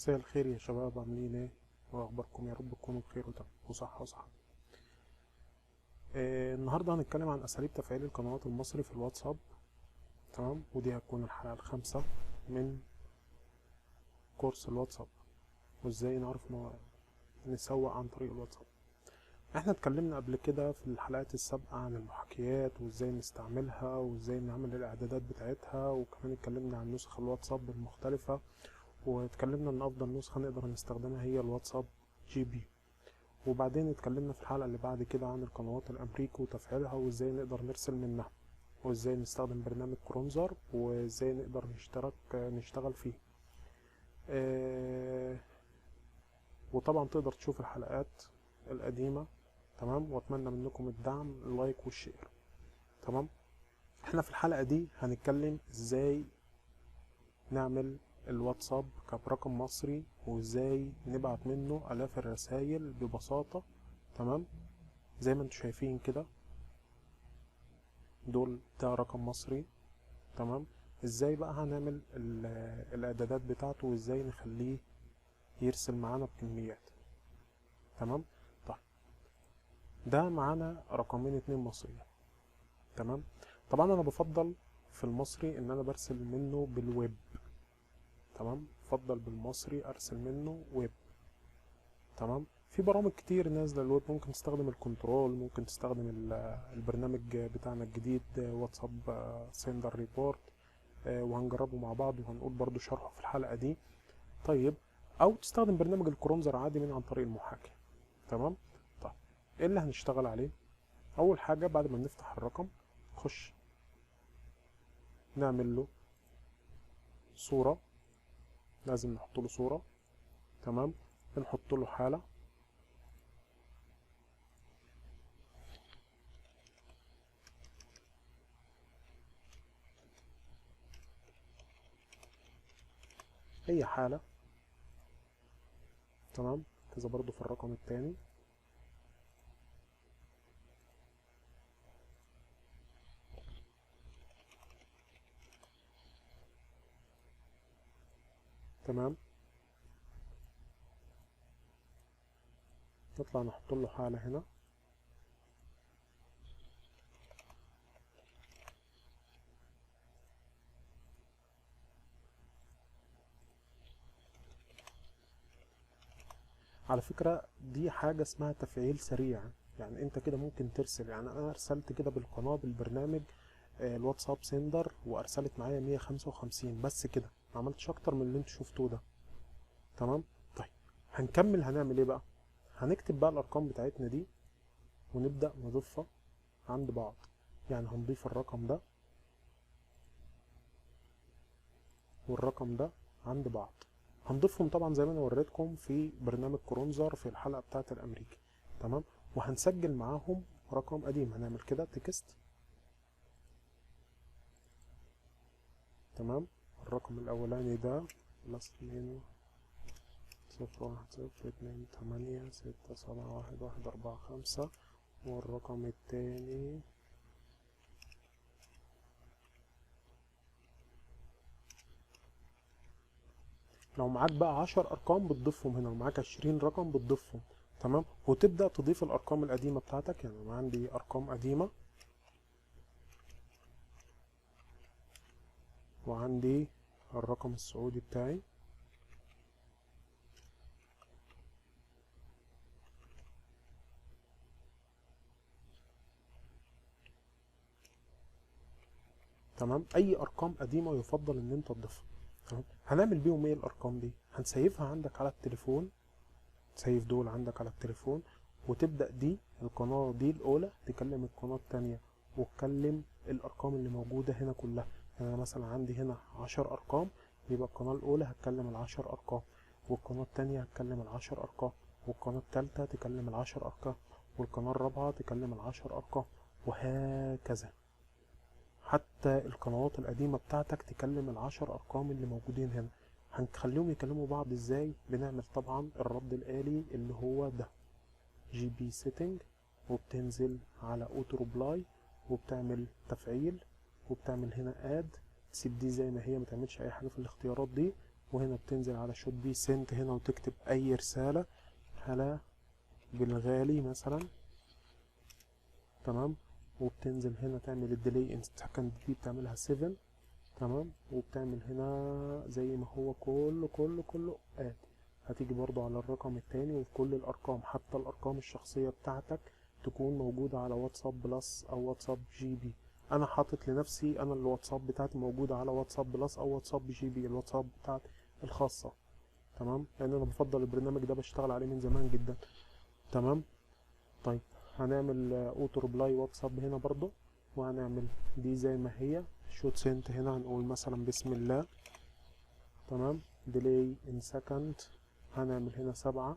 مساء الخير يا شباب، عاملين ايه واخباركم؟ يا رب تكونوا بخير وصحة وصحة. النهارده هنتكلم عن اساليب تفعيل القنوات المصري في الواتساب. تمام، ودي هتكون الحلقة الخامسة من كورس الواتساب، وازاي نعرف نسوق عن طريق الواتساب. احنا اتكلمنا قبل كده في الحلقات السابقة عن المحاكيات وازاي نستعملها وازاي نعمل الاعدادات بتاعتها، وكمان اتكلمنا عن نسخ الواتساب المختلفة، واتكلمنا ان افضل نسخة نقدر نستخدمها هي الواتساب جي بي. وبعدين اتكلمنا في الحلقة اللي بعد كده عن القنوات الأمريكي وتفعيلها وازاي نقدر نرسل منها، وازاي نستخدم برنامج كرونزر، وازاي نقدر نشتغل فيه. وطبعا تقدر تشوف الحلقات القديمة. تمام، واتمنى منكم الدعم، اللايك والشير. تمام، احنا في الحلقة دي هنتكلم ازاي نعمل الواتساب برقم مصري، وازاي نبعت منه آلاف الرسائل ببساطة. تمام، زي ما انتم شايفين كده، ده رقم مصري. تمام، ازاي بقى هنعمل الاعدادات بتاعته وازاي نخليه يرسل معانا بكميات. تمام، طيب ده معانا رقمين اتنين مصريين. تمام، طبعا انا بفضل في المصري ان انا برسل منه بالويب. تمام، بفضل بالمصري ارسل منه ويب. تمام، في برامج كتير نازله للويب، ممكن تستخدم الكنترول، ممكن تستخدم البرنامج بتاعنا الجديد واتساب سندر ريبورت، وهنجربه مع بعض وهنقول برضو شرحه في الحلقة دي. طيب، او تستخدم برنامج الكرونزر عادي من عن طريق المحاكي. تمام، طيب ايه اللي هنشتغل عليه؟ اول حاجة بعد ما نفتح الرقم نخش نعمل له صورة، لازم نحط له صورة. تمام، بنحط له حالة. اي حالة. تمام، كذا برضو في الرقم التاني. تمام، نطلع نحط له حالة هنا. على فكرة دي حاجة اسمها تفعيل سريع، يعني انت كده ممكن ترسل. يعني انا ارسلت كده بالقناة بالبرنامج الواتساب سندر، وارسلت معايا 155 بس كده، ما عملتش اكتر من اللي انتوا شفتوه ده. تمام، طيب هنكمل. هنعمل ايه بقى؟ هنكتب بقى الارقام بتاعتنا دي ونبدأ نضيفها عند بعض. يعني هنضيف الرقم ده والرقم ده عند بعض. هنضيفهم طبعا زي ما انا وريتكم في برنامج كرونزر في الحلقة بتاعة الامريكي. تمام، وهنسجل معاهم رقم قديم. هنعمل كده تكست. تمام، الرقم الاولاني ده بلس 2 0102228671145. والرقم التاني لو معاك بقى 10 ارقام بتضيفهم هنا، لو معاك 20 رقم بتضيفهم. تمام، وتبدأ تضيف الارقام القديمة بتاعتك. يعني انا عندي ارقام قديمة، وعندي الرقم السعودي بتاعي. تمام، اي ارقام قديمة يفضل ان انت تضيفها. تمام، هنعمل بيهم ايه الارقام دي؟ هنسيفها عندك على التليفون. تسيف دول عندك على التليفون، وتبدأ دي القناة دي الأولى تكلم القناة التانية، وتكلم الأرقام اللي موجودة هنا كلها. يعني أنا مثلا عندي هنا 10 أرقام، يبقى القناة الأولى هتكلم ال10 أرقام، والقناة التانية هتكلم ال10 أرقام، والقناة التالتة تكلم ال10 أرقام، والقناة الرابعة تكلم ال10 أرقام، وهكذا. حتى القنوات القديمة بتاعتك تكلم ال10 أرقام اللي موجودين هنا. هنخليهم يكلموا بعض ازاي؟ بنعمل طبعا الرد الآلي اللي هو ده جي بي سيتنج، وبتنزل على اوتو ريبلاي، وبتعمل تفعيل، وبتعمل هنا اد. تسيب دي زي ما هي، ما تعملش اي حاجة في الاختيارات دي. وهنا بتنزل على شوت بي سنت هنا وتكتب اي رسالة. هلا بالغالي مثلا، تمام. وبتنزل هنا تعمل الديلي ان سكند دي بتعملها 7، تمام. وبتعمل هنا زي ما هو كله اد. هتيجي برضو على الرقم التاني، وفي كل الارقام حتى الارقام الشخصية بتاعتك تكون موجودة على واتساب بلس او واتساب جي بي. انا حاطط لنفسي انا الواتساب بتاعتي موجودة على واتساب بلس او واتساب جي بي، الواتساب بتاعتي الخاصة، تمام. لان انا بفضل البرنامج ده، بشتغل عليه من زمان جدا، تمام. طيب هنعمل اوتو ريبلاي واتساب هنا برضو، وهنعمل دي زي ما هي شوت سنت هنا هنقول مثلا بسم الله، تمام. ديلي ان سكند هنعمل هنا 7،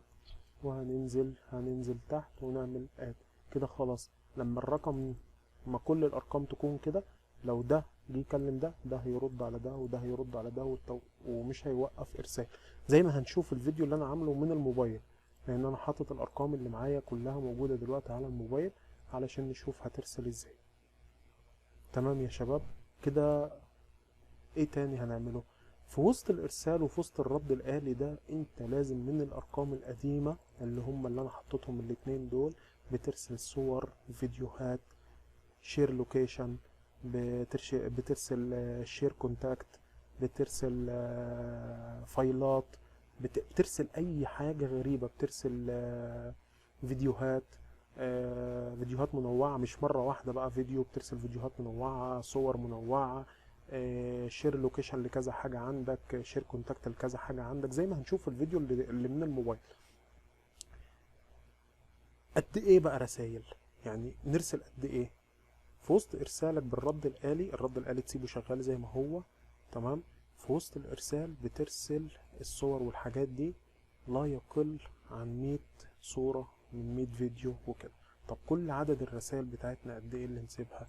هننزل تحت ونعمل اد كده. خلاص لما الرقم، ما كل الارقام تكون كده، لو ده جه يكلم ده، ده هيرد على ده وده هيرد على ده ومش هيوقف ارسال، زي ما هنشوف الفيديو اللي انا عامله من الموبايل، لان انا حاطط الارقام اللي معايا كلها موجودة دلوقتي على الموبايل علشان نشوف هترسل ازاي. تمام يا شباب كده. ايه تاني هنعمله في وسط الارسال وفي وسط الرد الآلي ده؟ انت لازم من الارقام القديمة اللي هم اللي انا حطيتهم الاتنين دول، بترسل صور، فيديوهات، شير لوكيشن، بترسل شير كونتاكت، بترسل فايلات، بترسل اي حاجة غريبة، بترسل فيديوهات، فيديوهات منوعة مش مرة واحدة بقى فيديو، بترسل فيديوهات منوعة، صور منوعة، شير لوكيشن لكذا حاجة عندك، شير كونتاكت لكذا حاجة عندك، زي ما هنشوف الفيديو اللي من الموبايل. قد ايه بقى رسايل؟ يعني نرسل قد ايه في وسط ارسالك بالرد الآلي؟ الرد الآلي تسيبه شغال زي ما هو، تمام. في وسط الارسال بترسل الصور والحاجات دي لا يقل عن 100 صورة من 100 فيديو وكده. طب كل عدد الرسائل بتاعتنا قد ايه اللي نسيبها؟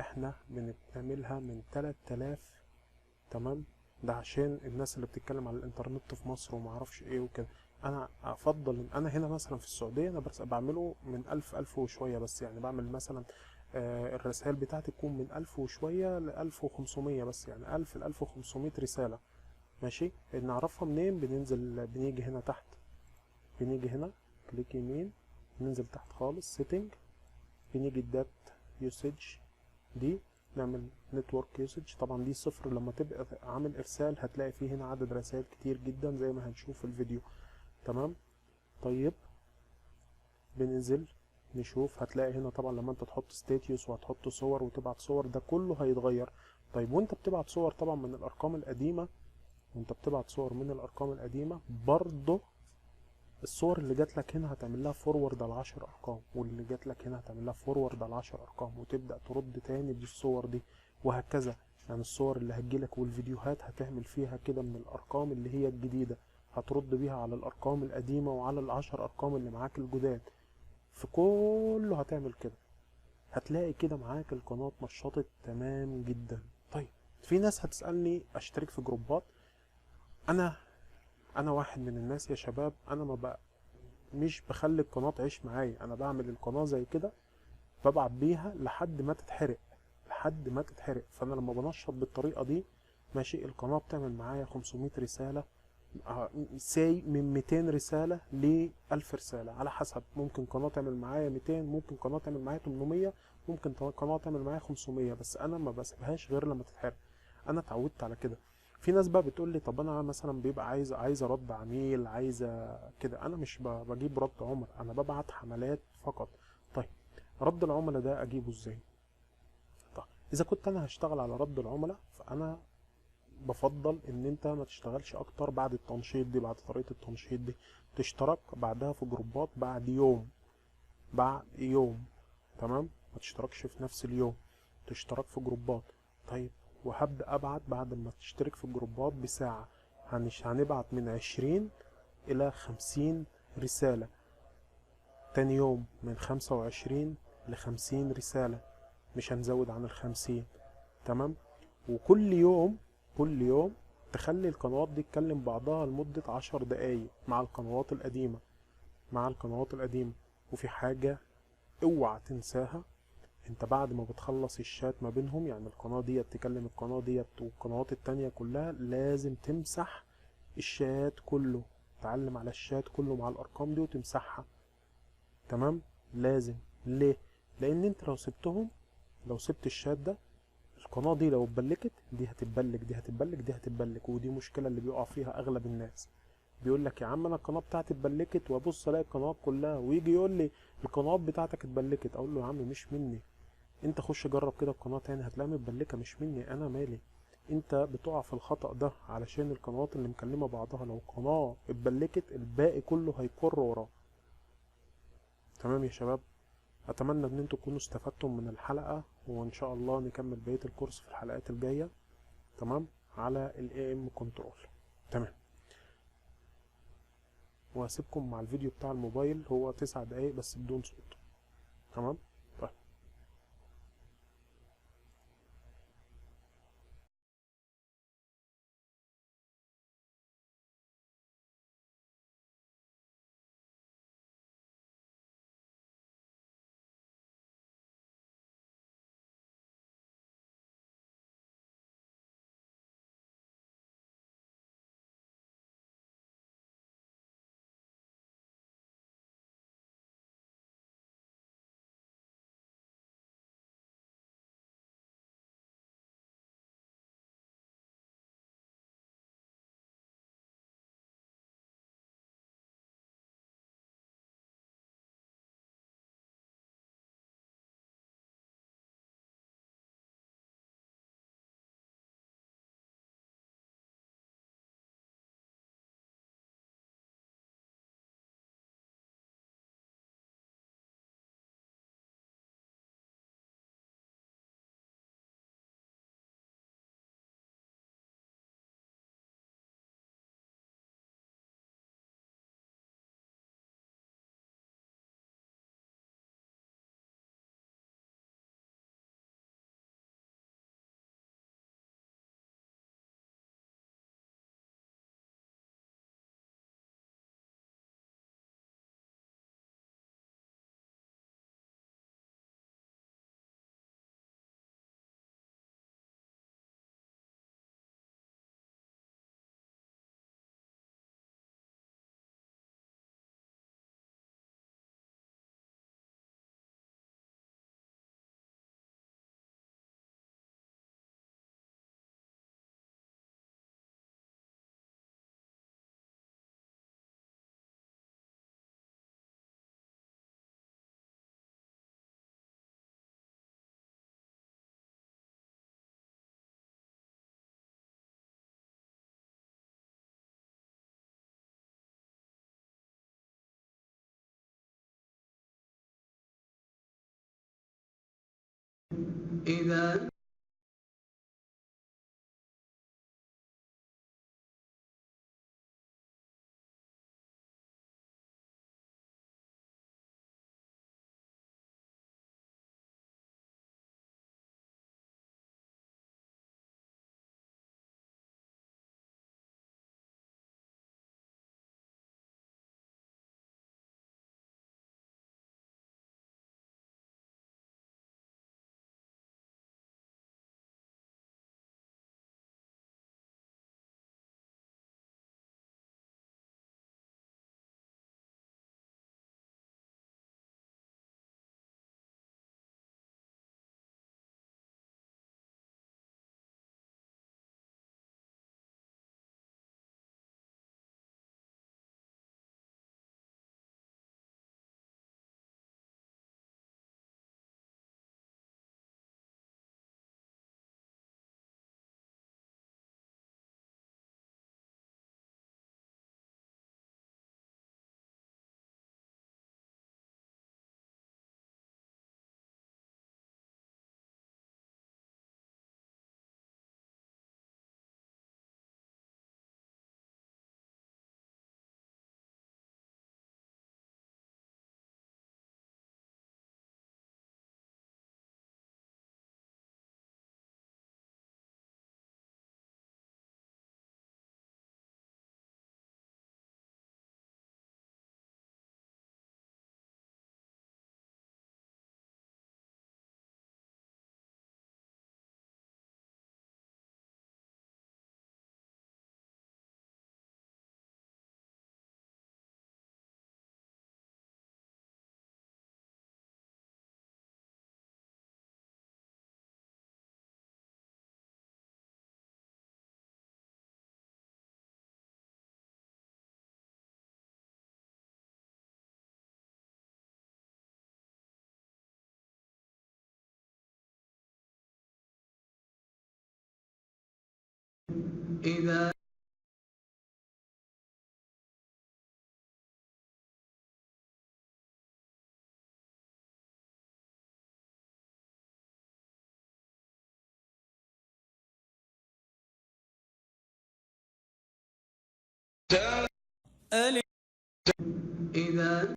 احنا بنعملها من 3000، تمام. ده عشان الناس اللي بتتكلم على الانترنت في مصر ومعرفش ايه وكده. انا افضل ان انا هنا مثلا في السعودية انا بس بعمله من 1000 وشوية بس، يعني بعمل مثلا الرسائل بتاعتي تكون من 1000 وشوية ل1500 بس، يعني 1000 ل1500 رسالة، ماشي. نعرفها منين؟ بنيجي هنا تحت، بنيجي هنا كليك يمين، ننزل تحت خالص سيتنج، بنيجي الدات يوسج دي، نعمل نتورك يوسج. طبعا دي صفر، لما تبقى عامل ارسال هتلاقي فيه هنا عدد رسائل كتير جدا زي ما هنشوف في الفيديو، تمام. طيب بننزل نشوف، هتلاقي هنا طبعا لما انت تحط ستاتيوس وهتحط صور وتبعت صور ده كله هيتغير. طيب وانت بتبعت صور طبعا من الارقام القديمة، وانت بتبعت صور من الارقام القديمة برضه الصور اللي جات لك هنا هتعمل لها فورورد على 10 ارقام، واللي جات لك هنا هتعمل لها فورورد على 10 ارقام، وتبدا ترد تاني بالصور دي وهكذا. يعني الصور اللي هتجيلك والفيديوهات هتعمل فيها كده من الارقام اللي هي الجديده، هترد بيها على الارقام القديمه وعلى العشر ارقام اللي معاك الجداد، في كله هتعمل كده. هتلاقي كده معاك القناه نشطت تمام جدا. طيب في ناس هتسالني اشترك في جروبات. انا واحد من الناس يا شباب، انا ما بقى مش بخلي القناة تعيش معايا، انا بعمل القناة زي كده ببعت بيها لحد ما تتحرق، لحد ما تتحرق. فانا لما بنشط بالطريقة دي، ماشي، القناة بتعمل معايا 500 رسالة، ساي من 200 رسالة ل 1000 رسالة على حسب. ممكن قناة تعمل معايا 200، ممكن قناة تعمل معايا 800، ممكن قناة تعمل معايا 500، بس انا ما بسيبهاش غير لما تتحرق. انا اتعودت على كده. في ناس بقى بتقول لي طب انا مثلا بيبقى عايز ارد عميل، عايزه كده. انا مش بجيب رد عملاء، انا ببعت حملات فقط. طيب رد العملاء ده اجيبه ازاي؟ طيب اذا كنت انا هشتغل على رد العملاء، فانا بفضل ان انت ما تشتغلش اكتر بعد التنشيط دي، بعد طريقه التنشيط دي تشترك بعدها في جروبات بعد يوم، بعد يوم، تمام. ما تشتركش في نفس اليوم، تشترك في جروبات. طيب وهبدأ ابعت بعد ما تشترك في الجروبات بساعة، هنبعت من 20 الى 50 رسالة. تاني يوم من 25 ل50 رسالة، مش هنزود عن ال50، تمام. وكل يوم، كل يوم تخلي القنوات دي تكلم بعضها لمدة 10 دقايق مع القنوات القديمة، مع القنوات القديمة. وفي حاجة اوعى تنساها، انت بعد ما بتخلص الشات ما بينهم، يعني القناة ديت تكلم القناة ديت والقنوات التانية كلها، لازم تمسح الشات كله، تعلم على الشات كله مع الارقام دي وتمسحها. تمام. لازم. ليه؟ لان انت لو سبتهم، لو سبت الشات ده، القناة دي لو اتبلكت دي هتتبلك، دي هتتبلك، دي هتتبلك، ودي مشكلة اللي بيقع فيها اغلب الناس. بيقول لك يا عم انا القناة بتاعتي اتبلكت، وابص الاقي القنوات كلها، ويجي يقول لي القنوات بتاعتك اتبلكت. اقول له يا عم مش مني، انت خش جرب كده القناة تاني هتلاقيها متبلكة، مش مني انا، مالي. انت بتقع في الخطأ ده علشان القنوات اللي مكلمة بعضها، لو قناة اتبلكت الباقي كله هيكر وراه. تمام يا شباب. اتمنى ان انتوا تكونوا استفدتم من الحلقة، وان شاء الله نكمل بقية الكورس في الحلقات الجاية. تمام. على ال AM كنترول. تمام. وهسيبكم مع الفيديو بتاع الموبايل، هو 9 دقايق بس بدون صوت. تمام. طيب. إذا إذا ألف إذا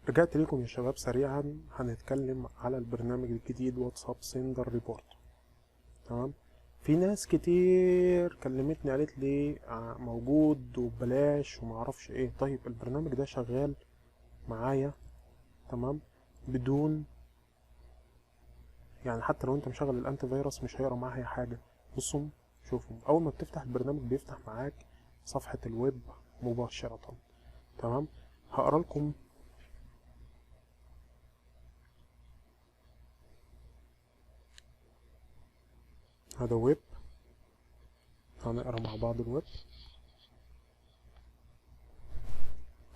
رجعت لكم يا شباب سريعا. هنتكلم على البرنامج الجديد واتساب سندر ريبورت. تمام. في ناس كتير كلمتني قالت لي موجود وببلاش ومعرفش ايه. طيب البرنامج ده شغال معايا تمام بدون، يعني حتى لو انت مشغل الانتي فيروس مش هيقرا معايا حاجه. بصوا شوفوا، اول ما بتفتح البرنامج بيفتح معاك صفحه الويب مباشره. تمام. هقرا لكم. هذا ويب، هنقرا مع بعض الويب.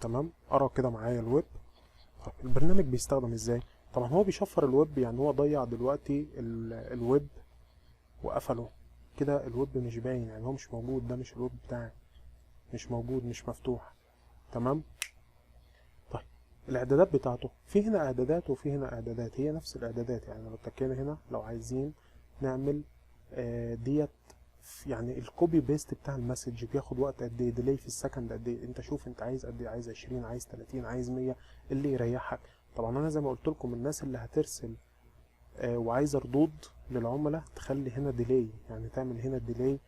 تمام. قرا كده معايا الويب. طب البرنامج بيستخدم ازاي؟ طبعا هو بيشفر الويب، يعني هو ضيع دلوقتي الويب وقفله كده. الويب مش باين، يعني هو مش موجود. ده مش الويب بتاعي، مش موجود، مش مفتوح. تمام. طيب الاعدادات بتاعته، في هنا اعدادات وفي هنا اعدادات، هي نفس الاعدادات. يعني لو اتكينا هنا لو عايزين نعمل ديت، يعني الكوبي بيست بتاع المسج بياخد وقت قد ايه، ديلي في السكند قد ايه. انت شوف انت عايز قد ايه، عايز 20، عايز 30، عايز 100، اللي يريحك. طبعا انا زي ما قلت لكم الناس اللي هترسل وعايزه ردود للعملاء تخلي هنا ديلي، يعني تعمل هنا ديلي.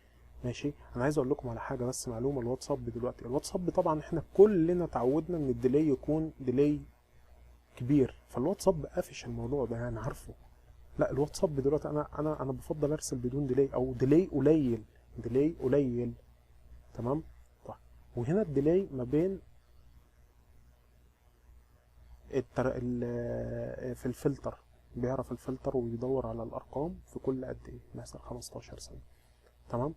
ماشي. انا عايز اقول لكم على حاجه بس معلومه. الواتساب دلوقتي، الواتساب طبعا احنا كلنا اتعودنا ان الديلي يكون ديلي كبير، فالواتساب قافش الموضوع ده يعني عارفه. لا الواتساب دلوقتي انا بفضل ارسل بدون ديلي او ديلي قليل، ديلي قليل. تمام. طيب وهنا الديلي ما بين في الفلتر، بيعرف الفلتر وبيدور على الارقام في كل قد ايه، مثلا 15 ثانيه. تمام.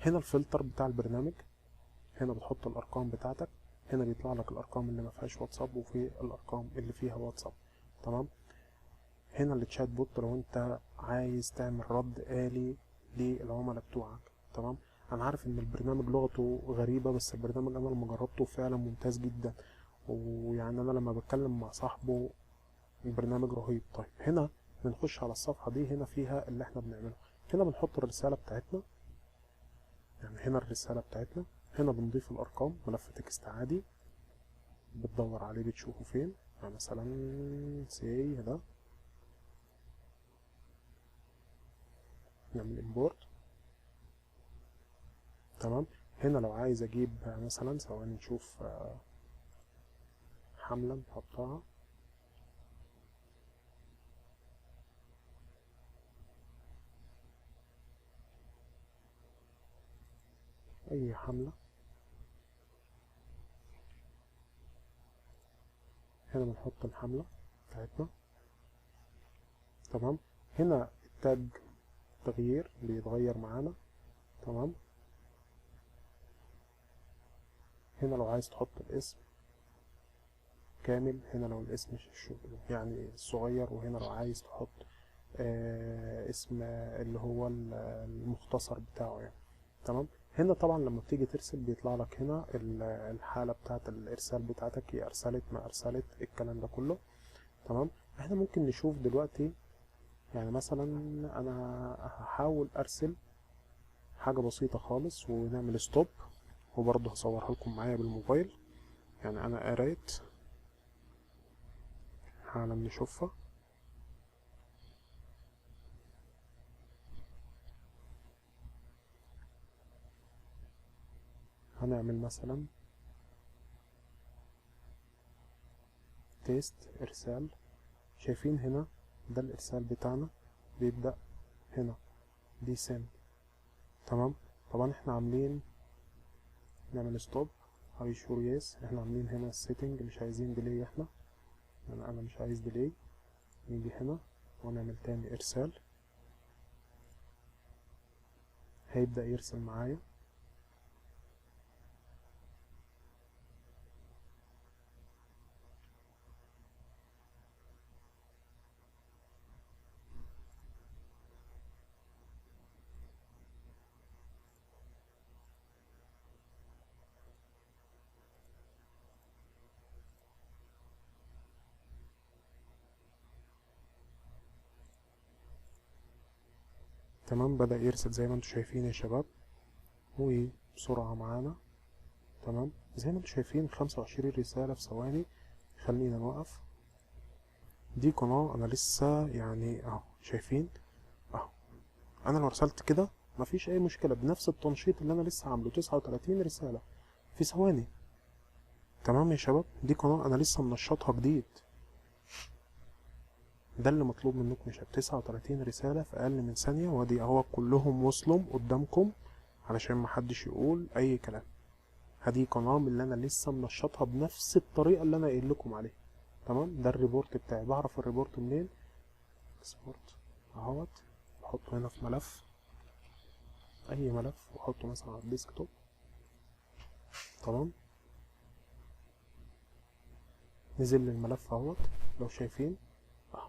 هنا الفلتر بتاع البرنامج، هنا بتحط الارقام بتاعتك، هنا بيطلع لك الارقام اللي ما فيهاش واتساب وفي الارقام اللي فيها واتساب. تمام. هنا التشات بوت لو انت عايز تعمل رد آلي للعملاء بتوعك. تمام. انا عارف ان البرنامج لغته غريبة، بس البرنامج انا لما جربته فعلا ممتاز جدا، ويعني انا لما بتكلم مع صاحبه البرنامج رهيب. طيب هنا بنخش على الصفحة دي، هنا فيها اللي احنا بنعمله. هنا بنحط الرسالة بتاعتنا، يعني هنا الرسالة بتاعتنا. هنا بنضيف الارقام، ملف تكست عادي بتدور عليه بتشوفه فين، يعني مثلا سي ده، نعمل امبورت. تمام. هنا لو عايز اجيب مثلا، ثواني نشوف حملة نحطها. اي حملة. هنا بنحط الحملة بتاعتنا. تمام. هنا التاج تغيير بيتغير معانا. تمام. هنا لو عايز تحط الاسم كامل، هنا لو الاسم يعني صغير، وهنا لو عايز تحط اسم اللي هو المختصر بتاعه يعني. تمام. هنا طبعا لما بتيجي ترسل بيطلع لك هنا الحالة بتاعت الارسال بتاعتك، هي ارسلت ما ارسلت الكلام ده كله. تمام. احنا ممكن نشوف دلوقتي، يعني مثلا انا هحاول ارسل حاجة بسيطة خالص ونعمل ستوب، وبرضه هصورها لكم معايا بالموبايل. يعني انا قريت حالا نشوفها. هنعمل مثلا تيست ارسال. شايفين هنا ده الارسال بتاعنا بيبدأ هنا دي سند. تمام. طبعا احنا عاملين نعمل ستوب هاي شور يس، احنا عاملين هنا السيتنج مش عايزين ديلي احنا، يعني انا مش عايز ديلي. نيجي هنا ونعمل تاني ارسال، هيبدأ يرسل معايا. تمام. بدأ يرسل زي ما انتم شايفين يا شباب، وبسرعة معانا. تمام. زي ما انتم شايفين 25 رسالة في ثواني. خلينا نوقف. دي قناة انا لسه يعني اهو شايفين اهو، انا لو رسلت كده مفيش اي مشكلة بنفس التنشيط اللي انا لسه عامله، 39 رسالة في ثواني. تمام يا شباب، دي قناة انا لسه منشطها جديد. ده اللي مطلوب منكم يا شباب، 39 رسالة في اقل من ثانية، وادي اهو كلهم وصلوا قدامكم علشان محدش يقول اي كلام. هدي قناة من اللي انا لسه منشطها بنفس الطريقة اللي انا قايل لكم عليها. تمام. ده الريبورت بتاعي. بعرف الريبورت منين؟ اكسبورت اهوت، بحطه هنا في ملف، اي ملف، واحطه مثلا على الديسكتوب. تمام. نزل لي الملف اهوت لو شايفين اهو.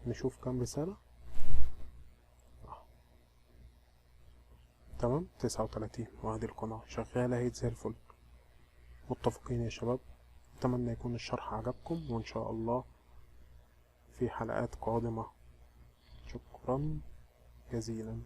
نشوف كام رسالة اهو. تمام. 39. وادي القناة شغالة اهي زي الفل. متفقين يا شباب؟ اتمنى يكون الشرح عجبكم، وان شاء الله في حلقات قادمة. شكرا جزيلا.